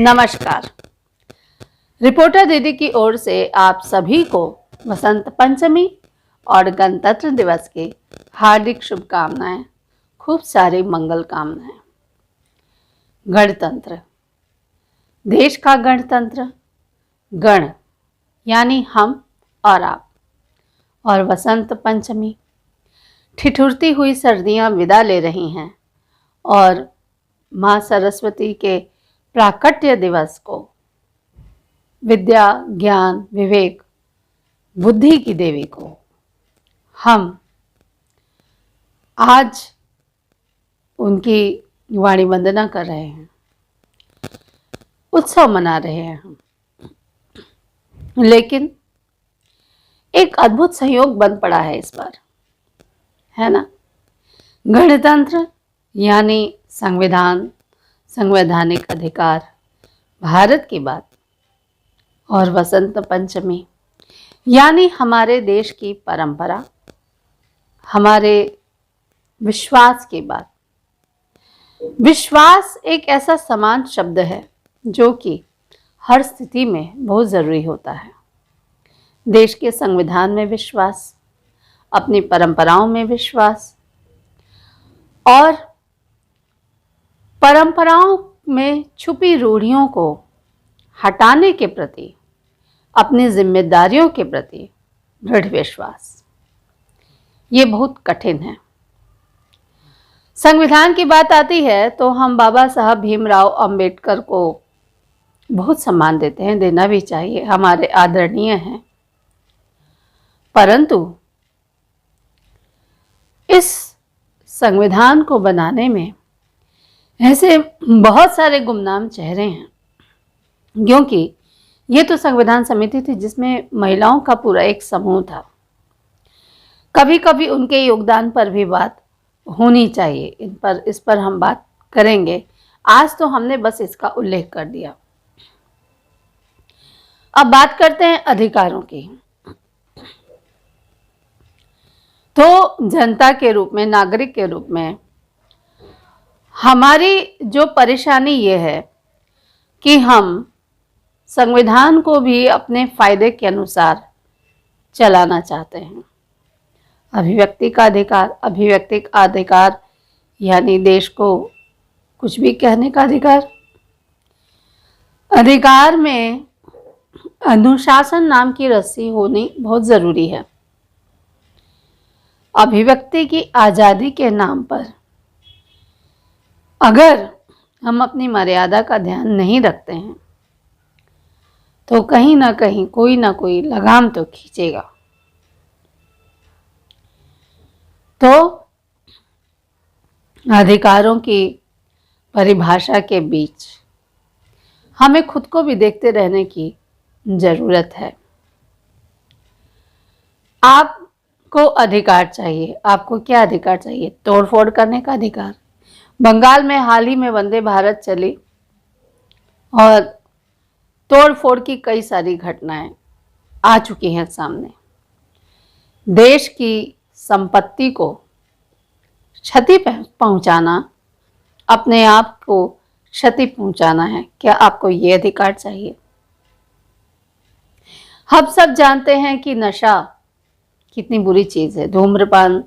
नमस्कार। रिपोर्टर दीदी की ओर से आप सभी को वसंत पंचमी और गणतंत्र दिवस की हार्दिक शुभकामनाएं, खूब सारी मंगल कामनाएं। गणतंत्र, देश का गणतंत्र, गण यानी हम और आप, और वसंत पंचमी, ठिठुरती हुई सर्दियां विदा ले रही हैं और माँ सरस्वती के प्राकट्य दिवस को विद्या, ज्ञान, विवेक, बुद्धि की देवी को हम आज उनकी वाणी वंदना कर रहे हैं, उत्सव मना रहे हैं हम। लेकिन एक अद्भुत संयोग बन पड़ा है इस बार, है ना। गणतंत्र यानी संविधान, संवैधानिक अधिकार, भारत की बात, और वसंत पंचमी यानी हमारे देश की परंपरा, हमारे विश्वास की बात। विश्वास एक ऐसा समान शब्द है जो कि हर स्थिति में बहुत ज़रूरी होता है। देश के संविधान में विश्वास, अपनी परंपराओं में विश्वास, और परंपराओं में छुपी रूढ़ियों को हटाने के प्रति, अपनी जिम्मेदारियों के प्रति दृढ़ विश्वास। ये बहुत कठिन है। संविधान की बात आती है तो हम बाबा साहब भीमराव अंबेडकर को बहुत सम्मान देते हैं, देना भी चाहिए, हमारे आदरणीय हैं। परंतु इस संविधान को बनाने में ऐसे बहुत सारे गुमनाम चेहरे हैं, क्योंकि ये तो संविधान समिति थी जिसमें महिलाओं का पूरा एक समूह था। कभी कभी उनके योगदान पर भी बात होनी चाहिए, इस पर हम बात करेंगे। आज तो हमने बस इसका उल्लेख कर दिया। अब बात करते हैं अधिकारों की। तो जनता के रूप में, नागरिक के रूप में हमारी जो परेशानी ये है कि हम संविधान को भी अपने फायदे के अनुसार चलाना चाहते हैं। अभिव्यक्ति का अधिकार, अभिव्यक्ति का अधिकार यानी देश को कुछ भी कहने का अधिकार। अधिकार में अनुशासन नाम की रस्सी होनी बहुत ज़रूरी है। अभिव्यक्ति की आज़ादी के नाम पर अगर हम अपनी मर्यादा का ध्यान नहीं रखते हैं तो कहीं ना कहीं कोई ना कोई लगाम तो खींचेगा। तो अधिकारों की परिभाषा के बीच हमें खुद को भी देखते रहने की ज़रूरत है। आपको अधिकार चाहिए। आपको क्या अधिकार चाहिए? तोड़फोड़ करने का अधिकार। बंगाल में हाल ही में वंदे भारत चली और तोड़फोड़ की कई सारी घटनाएं आ चुकी हैं सामने। देश की संपत्ति को क्षति पहुंचाना, अपने आप को क्षति पहुंचाना है। क्या आपको ये अधिकार चाहिए? हम सब जानते हैं कि नशा कितनी बुरी चीज़ है, धूम्रपान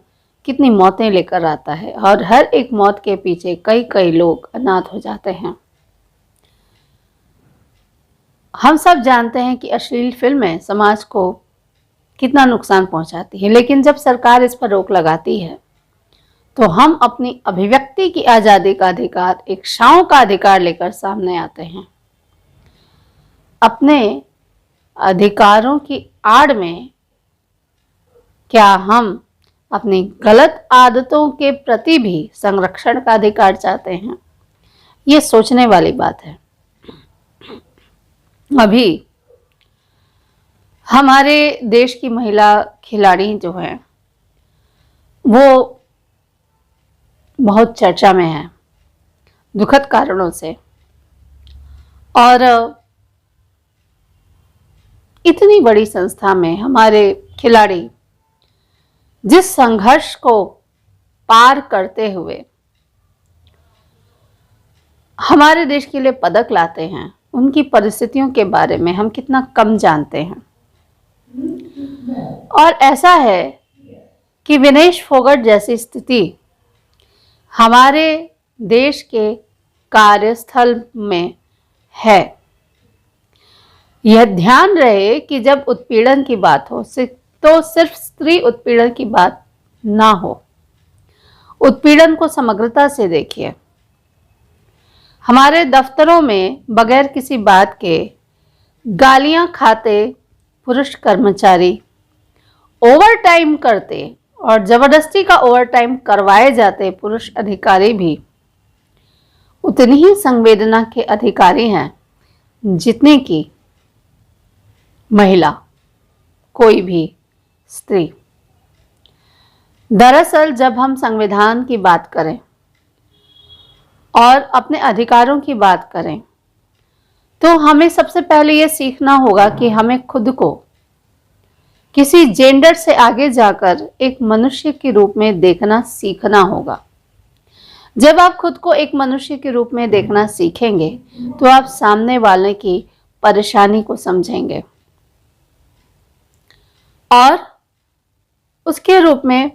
कितनी मौतें लेकर आता है, और हर एक मौत के पीछे कई कई लोग अनाथ हो जाते हैं। हम सब जानते हैं कि अश्लील फिल्में समाज को कितना नुकसान पहुंचाती है, लेकिन जब सरकार इस पर रोक लगाती है तो हम अपनी अभिव्यक्ति की आज़ादी का अधिकार, इच्छाओं का अधिकार लेकर सामने आते हैं। अपने अधिकारों की आड़ में क्या हम अपनी गलत आदतों के प्रति भी संरक्षण का अधिकार चाहते हैं? ये सोचने वाली बात है। अभी हमारे देश की महिला खिलाड़ी जो हैं वो बहुत चर्चा में है, दुखद कारणों से। और इतनी बड़ी संस्था में हमारे खिलाड़ी जिस संघर्ष को पार करते हुए हमारे देश के लिए पदक लाते हैं, उनकी परिस्थितियों के बारे में हम कितना कम जानते हैं। और ऐसा है कि विनेश फोगाट जैसी स्थिति हमारे देश के कार्यस्थल में है। यह ध्यान रहे कि जब उत्पीड़न की बात हो तो सिर्फ स्त्री उत्पीड़न की बात ना हो, उत्पीड़न को समग्रता से देखिए। हमारे दफ्तरों में बगैर किसी बात के गालियां खाते पुरुष कर्मचारी, ओवरटाइम करते और जबरदस्ती का ओवरटाइम करवाए जाते पुरुष अधिकारी भी उतनी ही संवेदना के अधिकारी हैं जितने की महिला, कोई भी स्त्री। दरअसल जब हम संविधान की बात करें और अपने अधिकारों की बात करें तो हमें सबसे पहले ये सीखना होगा कि हमें खुद को किसी जेंडर से आगे जाकर एक मनुष्य के रूप में देखना सीखना होगा। जब आप खुद को एक मनुष्य के रूप में देखना सीखेंगे तो आप सामने वाले की परेशानी को समझेंगे और उसके रूप में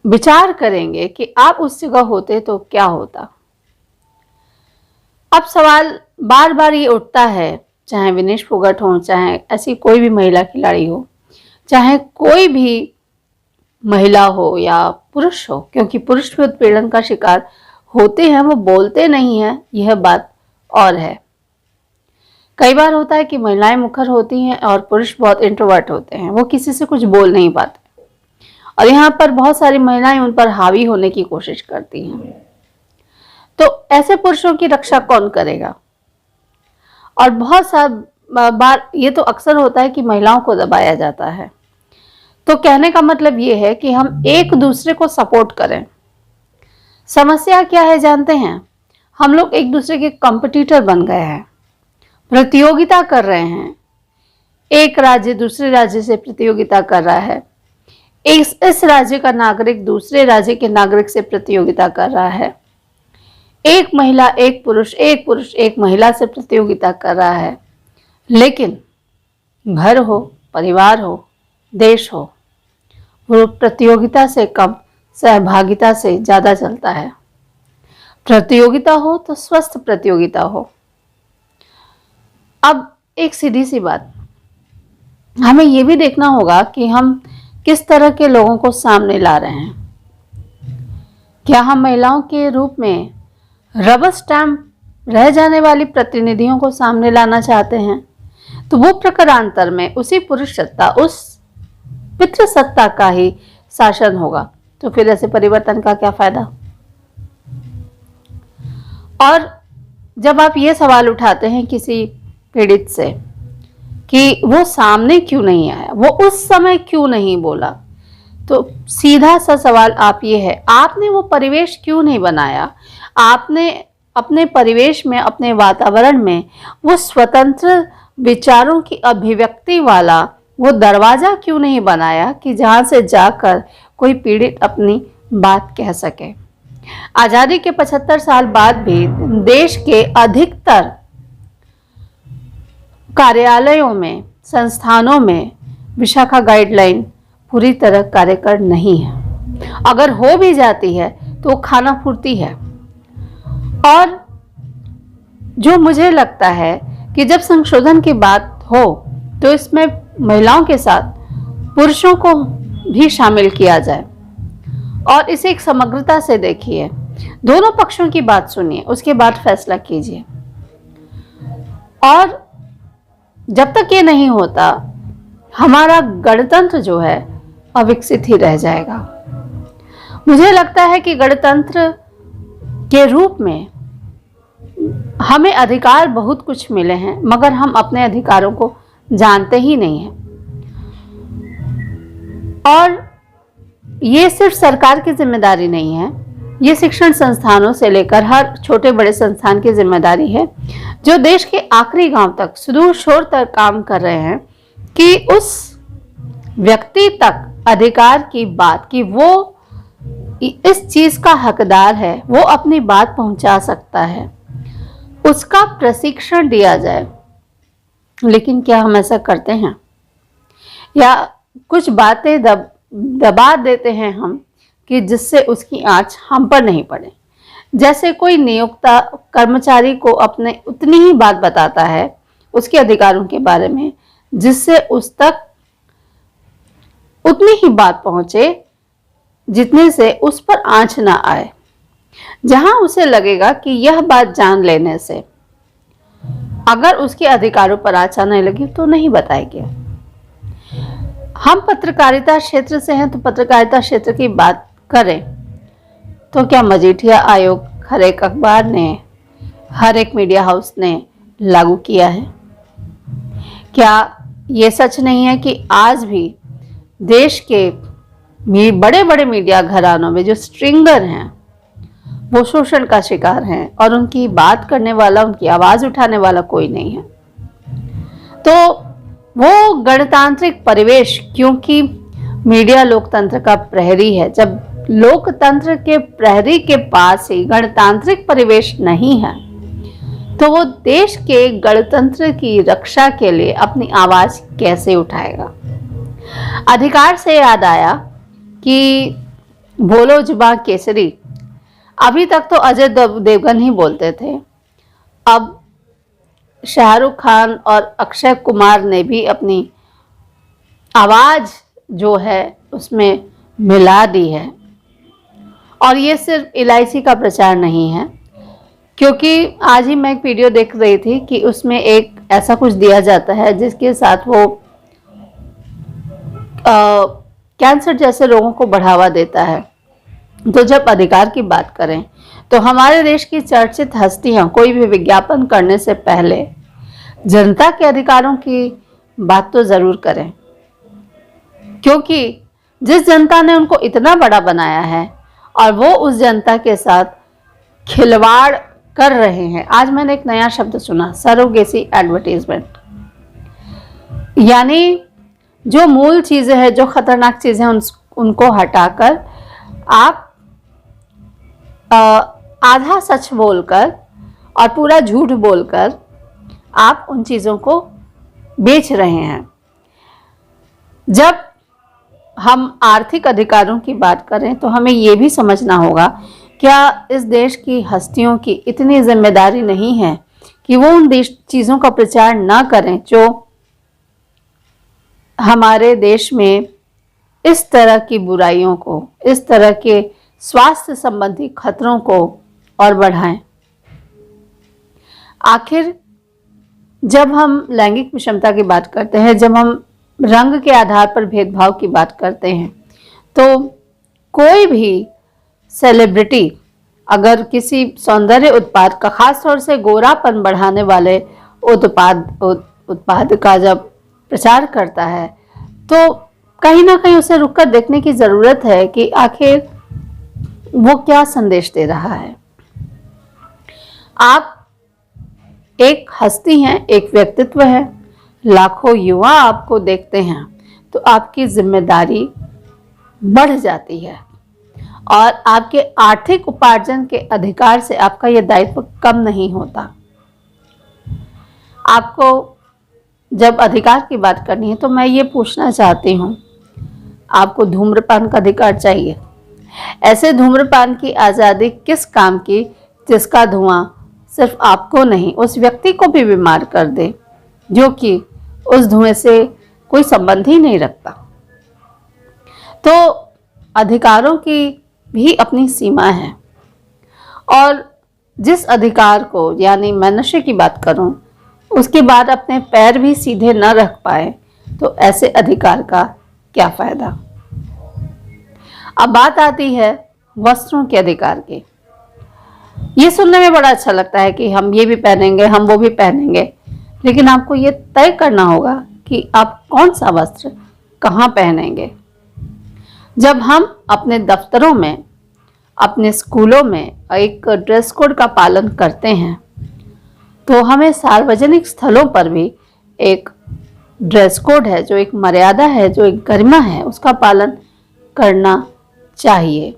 विचार करेंगे कि आप उस जगह होते तो क्या होता। अब सवाल बार बार ये उठता है, चाहे विनेश फोगाट हो, चाहे ऐसी कोई भी महिला खिलाड़ी हो, चाहे कोई भी महिला हो या पुरुष हो, क्योंकि पुरुष भी उत्पीड़न का शिकार होते हैं, वो बोलते नहीं हैं, यह बात और है। कई बार होता है कि महिलाएं मुखर होती हैं और पुरुष बहुत इंट्रोवर्ट होते हैं, वो किसी से कुछ बोल नहीं पाते और यहाँ पर बहुत सारी महिलाएं उन पर हावी होने की कोशिश करती हैं। तो ऐसे पुरुषों की रक्षा कौन करेगा? और बहुत सारी बार ये तो अक्सर होता है कि महिलाओं को दबाया जाता है। तो कहने का मतलब ये है कि हम एक दूसरे को सपोर्ट करें। समस्या क्या है जानते हैं? हम लोग एक दूसरे के कॉम्पिटिटर बन गए हैं, प्रतियोगिता कर रहे हैं। एक राज्य दूसरे राज्य से प्रतियोगिता कर रहा है, इस राज्य का नागरिक दूसरे राज्य के नागरिक से प्रतियोगिता कर रहा है, एक महिला एक पुरुष एक महिला से प्रतियोगिता कर रहा है। लेकिन घर हो, परिवार हो, देश हो, वो प्रतियोगिता से कम सहभागिता से ज़्यादा चलता है। प्रतियोगिता हो तो स्वस्थ प्रतियोगिता हो। अब एक सीधी सी बात, हमें ये भी देखना होगा कि हम किस तरह के लोगों को सामने ला रहे हैं। क्या हम महिलाओं के रूप में रबर स्टैम्प रह जाने वाली प्रतिनिधियों को सामने लाना चाहते हैं? तो वो प्रकारांतर में उसी पुरुष सत्ता, उस पितृसत्ता का ही शासन होगा। तो फिर ऐसे परिवर्तन का क्या फायदा? और जब आप ये सवाल उठाते हैं किसी पीड़ित से कि वो सामने क्यों नहीं आया, वो उस समय क्यों नहीं बोला, तो सीधा सा सवाल आप ये है, आपने वो परिवेश क्यों नहीं बनाया? आपने अपने परिवेश में, अपने वातावरण में वो स्वतंत्र विचारों की अभिव्यक्ति वाला वो दरवाजा क्यों नहीं बनाया कि जहां से जाकर कोई पीड़ित अपनी बात कह सके? आजादी के 75 साल बाद भी देश के अधिकतर कार्यालयों में, संस्थानों में विशाखा गाइडलाइन पूरी तरह कार्यकर नहीं है। अगर हो भी जाती है तो वो खाना फूरती है। और जो मुझे लगता है कि जब संशोधन की बात हो तो इसमें महिलाओं के साथ पुरुषों को भी शामिल किया जाए और इसे एक समग्रता से देखिए, दोनों पक्षों की बात सुनिए, उसके बाद फैसला कीजिए। और जब तक ये नहीं होता, हमारा गणतंत्र जो है अविकसित ही रह जाएगा। मुझे लगता है कि गणतंत्र के रूप में हमें अधिकार बहुत कुछ मिले हैं, मगर हम अपने अधिकारों को जानते ही नहीं हैं। और ये सिर्फ सरकार की जिम्मेदारी नहीं है, ये शिक्षण संस्थानों से लेकर हर छोटे बड़े संस्थान की जिम्मेदारी है, जो देश के आखिरी गांव तक, सुदूर छोर तक काम कर रहे हैं कि उस व्यक्ति तक अधिकार की बात, कि वो इस चीज का हकदार है, वो अपनी बात पहुंचा सकता है, उसका प्रशिक्षण दिया जाए। लेकिन क्या हम ऐसा करते हैं? या कुछ बातें दबा देते हैं हम कि जिससे उसकी आंच हम पर नहीं पड़े। जैसे कोई नियोक्ता कर्मचारी को अपने उतनी ही बात बताता है उसके अधिकारों के बारे में जिससे उस तक उतनी ही बात पहुंचे जितने से उस पर आंच ना आए। जहां उसे लगेगा कि यह बात जान लेने से अगर उसके अधिकारों पर आंच आने लगी तो नहीं बताएंगे। हम पत्रकारिता क्षेत्र से हैं तो पत्रकारिता क्षेत्र की बात करें तो क्या मजीठिया आयोग हर एक अखबार ने, हर एक मीडिया हाउस ने लागू किया है? क्या ये सच नहीं है कि आज भी देश के बड़े बड़े मीडिया घरानों में जो स्ट्रिंगर हैं वो शोषण का शिकार हैं और उनकी बात करने वाला, उनकी आवाज उठाने वाला कोई नहीं है? तो वो गणतांत्रिक परिवेश, क्योंकि मीडिया लोकतंत्र का प्रहरी है, जब लोकतंत्र के प्रहरी के पास ही गणतांत्रिक परिवेश नहीं है तो वो देश के गणतंत्र की रक्षा के लिए अपनी आवाज कैसे उठाएगा? अधिकार से याद आया कि बोलो जुबां केसरी अभी तक तो अजय देवगन ही बोलते थे, अब शाहरुख खान और अक्षय कुमार ने भी अपनी आवाज जो है उसमें मिला दी है। और ये सिर्फ LIC का प्रचार नहीं है, क्योंकि आज ही मैं एक वीडियो देख रही थी कि उसमें एक ऐसा कुछ दिया जाता है जिसके साथ वो कैंसर जैसे रोगों को बढ़ावा देता है। तो जब अधिकार की बात करें तो हमारे देश की चर्चित हस्तियां कोई भी विज्ञापन करने से पहले जनता के अधिकारों की बात तो जरूर करें, क्योंकि जिस जनता ने उनको इतना बड़ा बनाया है और वो उस जनता के साथ खिलवाड़ कर रहे हैं। आज मैंने एक नया शब्द सुना, सरोगेसी एडवर्टाइजमेंट, यानी जो मूल चीजें हैं, जो खतरनाक चीजें हैं उनको हटाकर आप आधा सच बोलकर और पूरा झूठ बोलकर आप उन चीजों को बेच रहे हैं। जब हम आर्थिक अधिकारों की बात करें तो हमें यह भी समझना होगा, क्या इस देश की हस्तियों की इतनी जिम्मेदारी नहीं है कि वो उन चीजों का प्रचार ना करें जो हमारे देश में इस तरह की बुराइयों को, इस तरह के स्वास्थ्य संबंधी खतरों को और बढ़ाएं। आखिर जब हम लैंगिक विषमता की बात करते हैं, जब हम रंग के आधार पर भेदभाव की बात करते हैं, तो कोई भी सेलिब्रिटी अगर किसी सौंदर्य उत्पाद का, खास तौर से गोरापन बढ़ाने वाले उत्पाद का जब प्रचार करता है तो कहीं ना कहीं उसे रुककर देखने की जरूरत है कि आखिर वो क्या संदेश दे रहा है। आप एक हस्ती हैं, एक व्यक्तित्व है, लाखों युवा आपको देखते हैं, तो आपकी जिम्मेदारी बढ़ जाती है और आपके आर्थिक उपार्जन के अधिकार से आपका यह दायित्व कम नहीं होता। आपको जब अधिकार की बात करनी है तो मैं ये पूछना चाहती हूँ, आपको धूम्रपान का अधिकार चाहिए? ऐसे धूम्रपान की आज़ादी किस काम की जिसका धुआं सिर्फ आपको नहीं उस व्यक्ति को भी बीमार कर दे जो कि उस धुएं से कोई संबंध ही नहीं रखता। तो अधिकारों की भी अपनी सीमा है और जिस अधिकार को, यानी मैं नशे की बात करूं, उसके बाद अपने पैर भी सीधे न रख पाए तो ऐसे अधिकार का क्या फायदा। अब बात आती है वस्त्रों के अधिकार की। ये सुनने में बड़ा अच्छा लगता है कि हम ये भी पहनेंगे, हम वो भी पहनेंगे, लेकिन आपको ये तय करना होगा कि आप कौन सा वस्त्र कहाँ पहनेंगे। जब हम अपने दफ्तरों में, अपने स्कूलों में एक ड्रेस कोड का पालन करते हैं तो हमें सार्वजनिक स्थलों पर भी एक ड्रेस कोड है, जो एक मर्यादा है, जो एक गरिमा है, उसका पालन करना चाहिए।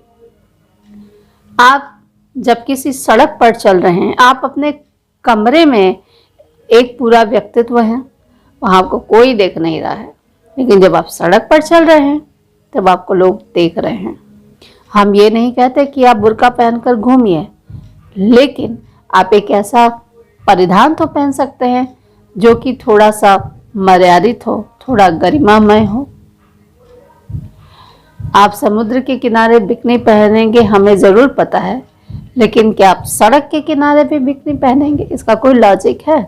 आप जब किसी सड़क पर चल रहे हैं, आप अपने कमरे में एक पूरा व्यक्तित्व है, वहाँ आपको कोई देख नहीं रहा है, लेकिन जब आप सड़क पर चल रहे हैं तब आपको लोग देख रहे हैं। हम ये नहीं कहते कि आप बुर्का पहनकर घूमिए, लेकिन आप एक ऐसा परिधान तो पहन सकते हैं जो कि थोड़ा सा मर्यादित हो, थोड़ा गरिमामय हो। आप समुद्र के किनारे बिकनी पहनेंगे, हमें ज़रूर पता है, लेकिन क्या आप सड़क के किनारे भी बिकनी पहनेंगे? इसका कोई लॉजिक है?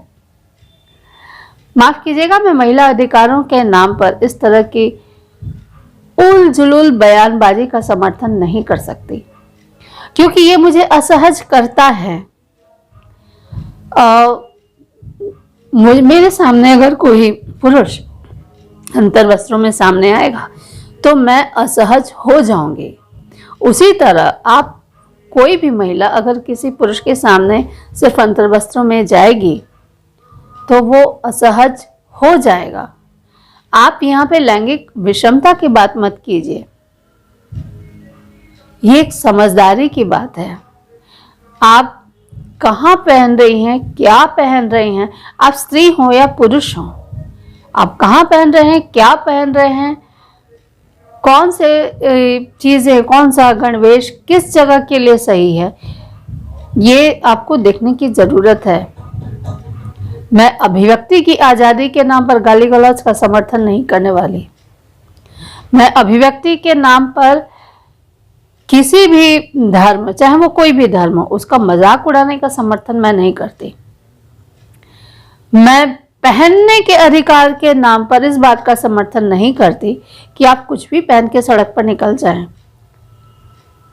माफ कीजिएगा, मैं महिला अधिकारों के नाम पर इस तरह की उल जुलूल बयानबाजी का समर्थन नहीं कर सकती, क्योंकि ये मुझे असहज करता है। मेरे सामने अगर कोई पुरुष अंतर वस्त्रों में सामने आएगा तो मैं असहज हो जाऊंगी। उसी तरह आप कोई भी महिला अगर किसी पुरुष के सामने सिर्फ अंतर वस्त्रों में जाएगी तो वो असहज हो जाएगा। आप यहाँ पे लैंगिक विषमता की बात मत कीजिए, ये एक समझदारी की बात है। आप कहाँ पहन रही हैं, क्या पहन रही हैं, आप स्त्री हो या पुरुष हो, आप कहाँ पहन रहे हैं, क्या पहन रहे हैं, कौन से चीज़ें, कौन सा गणवेश किस जगह के लिए सही है, ये आपको देखने की ज़रूरत है। मैं अभिव्यक्ति की आज़ादी के नाम पर गाली गलौज का समर्थन नहीं करने वाली। मैं अभिव्यक्ति के नाम पर किसी भी धर्म, चाहे वो कोई भी धर्म हो, उसका मजाक उड़ाने का समर्थन मैं नहीं करती। मैं पहनने के अधिकार के नाम पर इस बात का समर्थन नहीं करती कि आप कुछ भी पहन के सड़क पर निकल जाएं।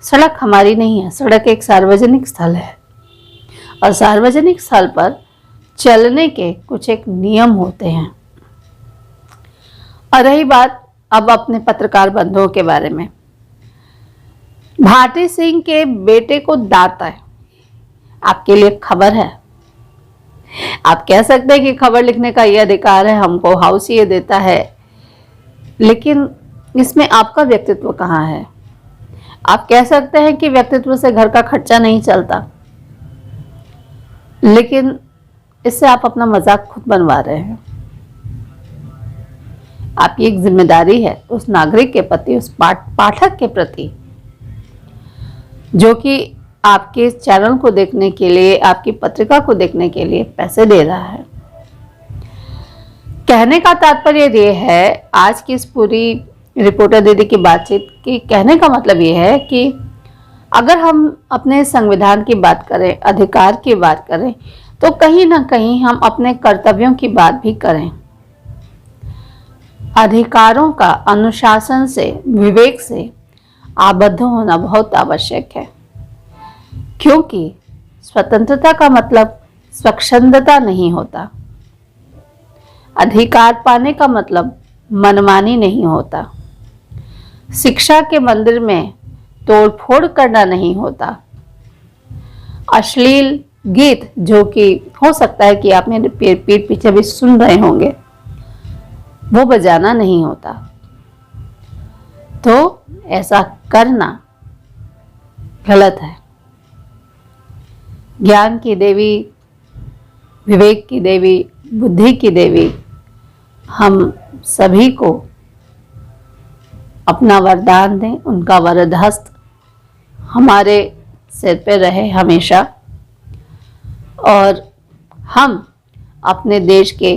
सड़क हमारी नहीं है, सड़क एक सार्वजनिक स्थल है और सार्वजनिक स्थल पर चलने के कुछ एक नियम होते हैं। और रही बात अब अपने पत्रकार बंधुओं के बारे में, भारती सिंह के बेटे को दांत है, आपके लिए खबर है। आप कह सकते हैं कि खबर लिखने का ये अधिकार है, हमको हाउस ये देता है, लेकिन इसमें आपका व्यक्तित्व कहाँ है? आप कह सकते हैं कि व्यक्तित्व से घर का खर्चा नहीं चलता, लेकिन इससे आप अपना मजाक खुद बनवा रहे हैं। आपकी एक जिम्मेदारी है उस नागरिक के प्रति, उस पाठक के प्रति, जो कि आपके चैनल को देखने के लिए, आपकी पत्रिका को देखने के लिए पैसे दे रहा है। कहने का तात्पर्य ये है, आज की इस पूरी रिपोर्टर दीदी की बातचीत की कहने का मतलब ये है कि अगर हम अपने संविधान की बात करें, अधिकार की बात करें, तो कहीं ना कहीं हम अपने कर्तव्यों की बात भी करें। अधिकारों का अनुशासन से, विवेक से आबद्ध होना बहुत आवश्यक है, क्योंकि स्वतंत्रता का मतलब स्वच्छंदता नहीं होता। अधिकार पाने का मतलब मनमानी नहीं होता। शिक्षा के मंदिर में तोड़फोड़ करना नहीं होता। अश्लील गीत, जो कि हो सकता है कि आप मेरे पीठ पीछे भी सुन रहे होंगे, वो बजाना नहीं होता। तो ऐसा करना गलत है। ज्ञान की देवी, विवेक की देवी, बुद्धि की देवी हम सभी को अपना वरदान दें, उनका वरद हस्त हमारे सिर पे रहे हमेशा, और हम अपने देश के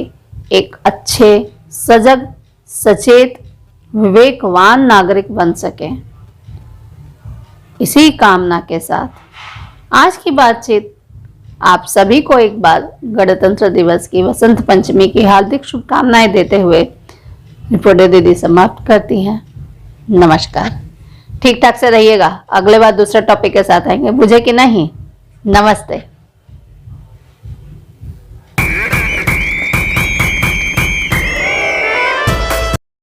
एक अच्छे, सजग, सचेत, विवेकवान नागरिक बन सकें। इसी कामना के साथ आज की बातचीत आप सभी को एक बार गणतंत्र दिवस की, वसंत पंचमी की हार्दिक शुभकामनाएं देते हुए रिपोर्टर दीदी समाप्त करती हैं। नमस्कार। ठीक ठाक से रहिएगा, अगले बार दूसरे टॉपिक के साथ आएंगे, बुझे कि नहीं? नमस्ते।